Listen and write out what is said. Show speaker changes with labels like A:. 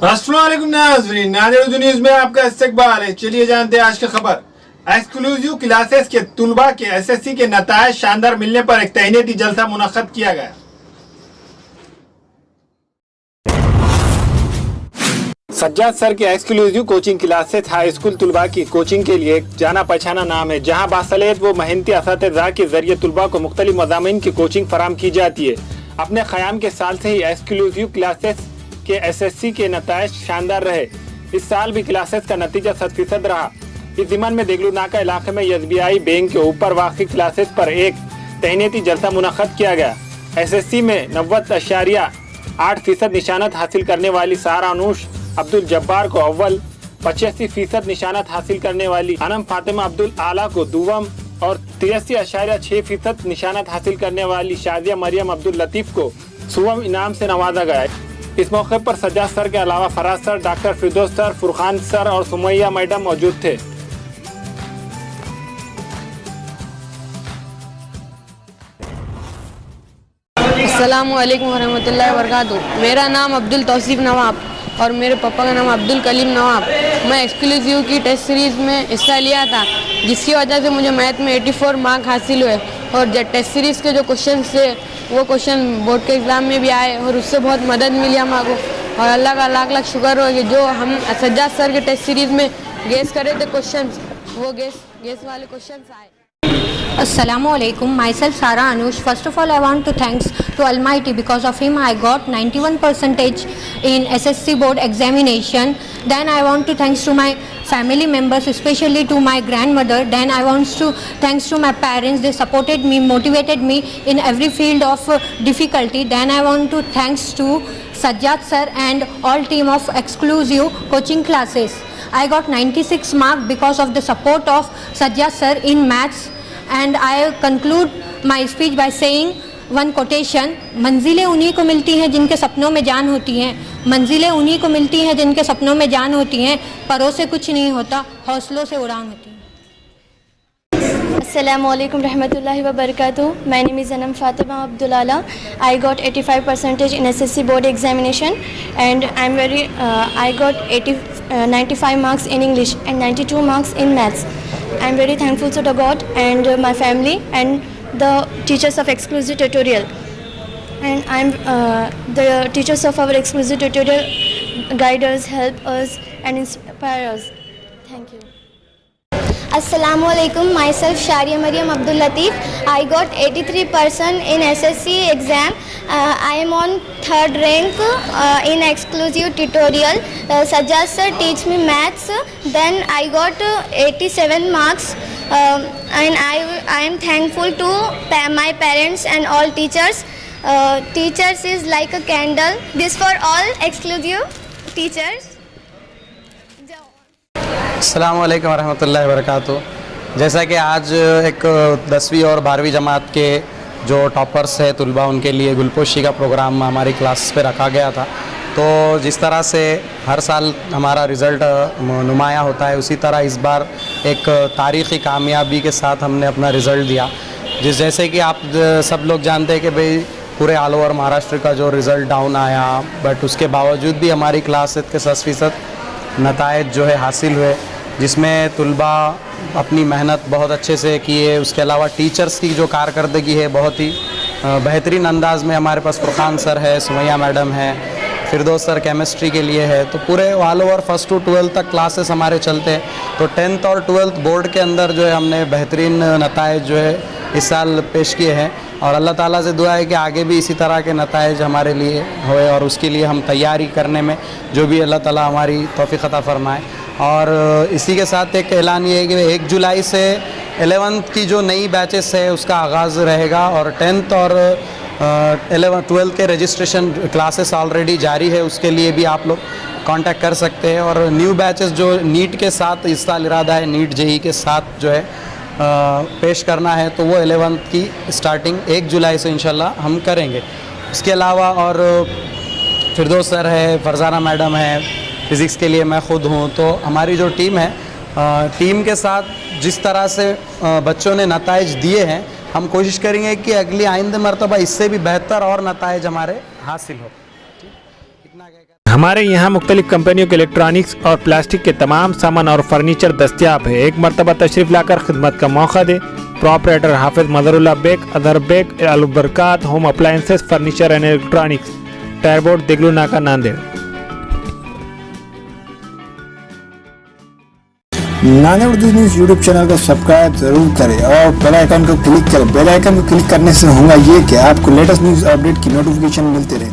A: अस्सलामुअलैकुम नाज़रीन, नाज़रीन न्यूज़ में आपका इस्तकबाल है। चलिए जानते हैं आज की खबर। एक्सक्लूसिव क्लासेस के तुलबा के एसएससी के नतायज शानदार मिलने पर एक तहनीती जलसा मुनक्कद किया गया। सज्जाद सर के exclusive coaching classes high school तुलबा की कोचिंग के लिए एक जाना पहचाना नाम है, जहां बासलेत व मेहनती असातिज़ा के जरिए तुलबा को मुख्तलिफ मज़ामीन की कोचिंग फराम की जाती है। अपने क़याम के साल से ही एक्सक्लूसिव क्लासेस के एसएससी के नतायज शानदार रहे। इस साल भी क्लासेस का नतीजा 100% रहा। इस ज़िमन में देगलू नाका इलाके में एसबीआई बैंक के ऊपर वाक़ई क्लासेस पर एक तहनीती जलसा मुनक्कद किया गया। एसएससी में 90.8% निशानत हासिल करने वाली सारा अनूश अब्दुल जब्बार को अव्वल, 85% निशानत हासिल करने वाली अनम फातिमा अब्दुल आला को दुवम और 83.6% निशानत हासिल करने वाली शादिया मरियम अब्दुल लतीफ़ को सुवम इनाम से नवाजा गया। इस मौके पर सज्जाद सर के अलावा फराज सर, डॉक्टर फिरदौस सर, फुरखान सर और सुमैया मैडम मौजूद थे।
B: अस्सलामु अलैकुम वरहमतुल्लाहि वबरकातुहू। मेरा नाम अब्दुल तौसीफ नवाब और मेरे पापा का नाम अब्दुल कलीम नवाब। मैं एक्सक्लूसिव की टेस्ट सीरीज़ में हिस्सा लिया था, जिसकी वजह से मुझे मैथ में 84 मार्क हासिल हुए और जब टेस्ट सीरीज़ के जो क्वेश्चन थे वो क्वेश्चन बोर्ड के एग्ज़ाम में भी आए और उससे बहुत मदद मिली हमारे को। और अल्लाह का लाख लाख शुक्र हो कि जो हम सज्जाद सर के टेस्ट सीरीज़ में गेस करे थे क्वेश्चन, वो गेस वाले क्वेश्चन आए।
C: Assalamualaikum. Myself Sara Anush. First of all, I want to thanks to Almighty. Because of him, I got 91% in SSC board examination. Then I want to thanks to my family members, especially to my grandmother. Then I want to thanks to my parents. They supported me, motivated me in every field of difficulty. Then I want to thanks to Sajjad sir and all team of exclusive coaching classes. I got 96 marks because of the support of Sajjad sir in maths. And I conclude my speech by saying one quotation: मंजिलें उन्हीं को मिलती हैं जिनके सपनों में जान होती हैं, मंजिलें उन्हीं को मिलती हैं जिनके सपनों में जान होती हैं, परों से कुछ नहीं होता, हौसलों से उड़ान होती है।
D: Assalamualaikum rahmatullahi wa barakatuh. My name is Anam Fatima Abdul Ala. I got 85% in SSC board examination and I got 95 marks in English and 92 marks in maths. I'm very thankful to the God and my family and the teachers of exclusive tutorial. And the teachers of our exclusive tutorial guide us, help us and inspire us. Thank you.
E: Assalamualaikum. Myself Sharia Maryam Abdul Latif. I got 83% in SSC exam. I am on 3rd rank in exclusive tutorial. Sajjad sir teach me maths. Then I got 87 marks. And I am thankful to my parents and all teachers. Teachers is like a candle. This for all exclusive teachers.
F: अस्सलामु अलैकुम वरहमतुल्लाहि वबरकातुहू। जैसा कि आज एक 10वीं और 12वीं जमात के जो टॉपर्स है तुलबा, उनके लिए गुलपोशी का प्रोग्राम हमारी क्लास पे रखा गया था। तो जिस तरह से हर साल हमारा रिज़ल्ट नुमाया होता है, उसी तरह इस बार एक तारीख़ी कामयाबी के साथ हमने अपना रिज़ल्ट दिया। जैसे कि आप सब लोग जानते हैं कि भाई पूरे ऑल ओवर महाराष्ट्र का जो रिज़ल्ट डाउन आया, बट उसके बावजूद भी हमारी क्लास के 100% नतायज जो है हासिल हुए, जिसमें तुलबा अपनी मेहनत बहुत अच्छे से किए। उसके अलावा टीचर्स की जो कारकर्दगी है बहुत ही बेहतरीन अंदाज में हमारे पास फुरखान सर है, सुमैया मैडम है, फिरदौस सर केमिस्ट्री के लिए है। तो पूरे all over 1st to 12th तक क्लासेस हमारे चलते हैं। तो 10th और 12th बोर्ड के अंदर जो है हमने बेहतरीन नतायज जो है इस साल पेश किए हैं और अल्लाह ताला से दुआ है कि आगे भी इसी तरह के नतायज हमारे लिए होए और उसके लिए हम तैयारी करने में जो भी अल्लाह ताला हमारी तौफीक अता फरमाए। और इसी के साथ एक ऐलान ये है कि 1 जुलाई से 11th की जो नई बैचेस है उसका आगाज़ रहेगा और 10th और 12th के रजिस्ट्रेशन क्लासेस ऑलरेडी जारी है, उसके लिए भी आप लोग कांटेक्ट कर सकते हैं। और न्यू बैचेस जो नीट के साथ इस साल इरादा है नीट जेई के साथ जो है पेश करना है, तो वो 11th की स्टार्टिंग 1 जुलाई से इंशाल्लाह हम करेंगे। इसके अलावा और फिरदौस सर है, फरजाना मैडम है, फ़िज़िक्स के लिए मैं ख़ुद हूँ। तो हमारी जो टीम है, टीम के साथ जिस तरह से बच्चों ने नताइज दिए हैं, हम कोशिश करेंगे कि अगली आइंदा मरतबा इससे भी बेहतर और नताइज हमारे हासिल हो। इतना
A: हमारे यहाँ मुख्तलिफ कंपनियों के इलेक्ट्रॉनिक्स और प्लास्टिक के तमाम सामान और फर्नीचर दस्तियाब है। एक मरतबा तशरीफ लाकर खिदमत का मौका दे। प्रोपराइटर हाफिज मदरुल्लाह बेग, अदर Baig, Albarkat home appliances, furniture and electronics, टायरबोर्ड, दिगलू नाका, Nanded.
G: Nanded Urdu news YouTube channel को सब्सक्राइब जरूर करें और बेल आइकन को क्लिक करें। बेल आइकन को क्लिक करने से होगा ये कि आपको लेटेस्ट न्यूज़ अपडेट की नोटिफिकेशन मिलती रहे।